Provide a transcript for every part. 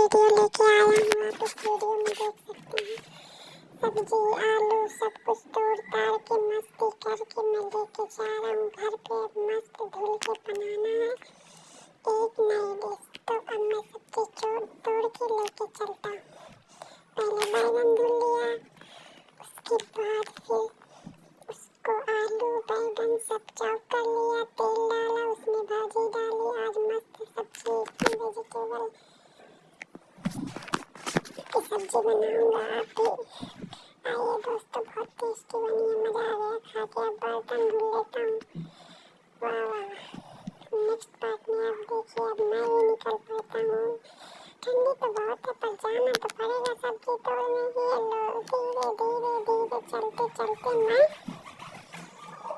Video लेके आया हूँ। आप इस वीडियो में देख सकते हैं सब्जी आलू सब कुछ तोड़ ताड़ के मस्ती करके मैं लेके जा रहा हूँ घर पे। मस्त धुल के बनाना है एक नई डिश। तो अब मैं सब्जी तोड़ के लेके चलता हूँ। पहले बैगन धुल लिया, उसके बाद फिर उसको आलू बैगन सब चॉप कर लिया, तेल डाला, उसमें भाजी डाली। आज मस्त सब्जी एकदम वेजिटेबल की सब्जी बनाऊंगा। आप भी आइए दोस्तों, बहुत टेस्टी बनी है, मजा आ गया खा के। अब बर्तन धुल लेता हूँ। वाह वाह, नेक्स्ट पार्ट में अब देखिए अब मैं ही निकल पाता हूँ। ठंडी तो बहुत है पर जाना तो पड़ेगा सब्जी तोड़ने। ये लो धीरे धीरे धीरे चलते चलते मैं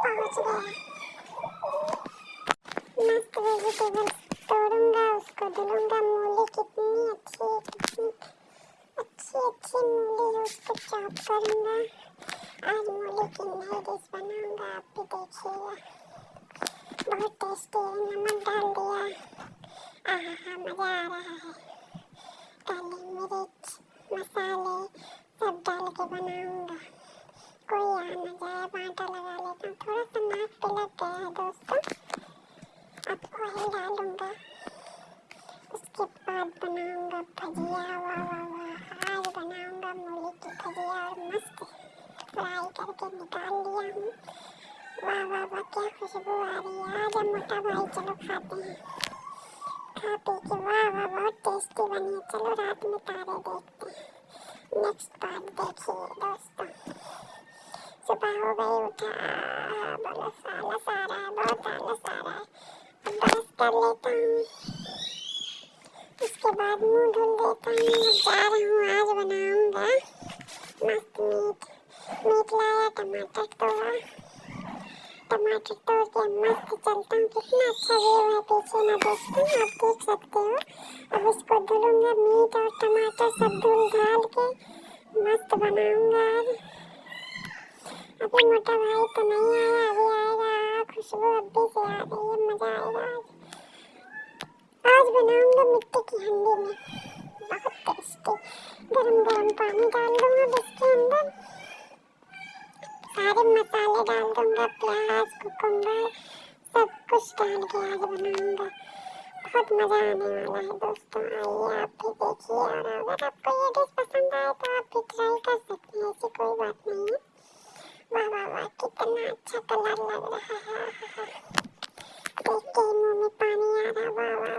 पहुँच गया। मस्त वेजिटेबल्स तोड़ूंगा, उसको धुलूंगा। मूली कितनी अच्छी अच्छी मूली है, उसको चॉप करूंगा। आज मूली की नई डिश बनाऊंगा, आप भी देखिएगा। बहुत टेस्टी है। नमक डाल दिया, आहा मजा आ रहा है। काली मिर्च मसाले सब डाल के बनाऊंगा। कोई आ न जाए, बांटा लगा लेता हूँ। थोड़ा सा नाक पे लग गया है दोस्तों। अब ऑयल डालूंगा, उसके बाद बनाऊंगा भजिया। वाह वाह वाह, आज बनाऊंगा मूली की भजिया और मस्त फ्राई करके निकाल लिया हूँ। वाह वाह वाह, क्या खुशबू आ रही है। आजा मोटा भाई, चलो खाते हैं। खा पी के वाह वाह बहुत टेस्टी बनी है। चलो रात में तारे देखते हैं। नेक्स्ट पार्ट देखिए दोस्तों। सुबह हो गई, उठा, बोलो आलस आ रहा है, बहुत आलस आ रहा है। अब ब्रश कर लेता हूँ, उसके बाद मुंह धुल देता हूँ। जा रहा हूँ, आज बनाऊंगा मस्त मीट लाया, टमाटर तोड़ा, टमाटर तोड़ के मस्त चलता हूँ। कितना अच्छा व्यू है पीछे ना दोस्तों, आप देख सकते हो। अब इसको धुलूंगा, मीट और टमाटर सब धुल धाल के मस्त बनाऊंगा आज। अभी मोटा भाई तो नहीं आया, अभी आएगा। खुशबू अभी से आ रही है, मजा आएगा आज। आज बनाऊंगा मिट्टी की हंडी में, बहुत टेस्टी। गरम गरम पानी डाल दूंगा इसके अंदर, सारे मसाले डाल दूंगा, प्याज कुकुम्बर सब कुछ डाल के आज बनाऊंगा। बहुत मजा आने वाला है दोस्तों। आइए आप भी देखिए, और अगर आपको ये डिश पसंद आए तो आप भी ट्राई कर सकते हैं, ऐसी कोई बात नहीं है। वाह वाह वाह, कितना अच्छा कलर लग रहा है। देख के मुंह में पानी आ रहा है। वाह वाह।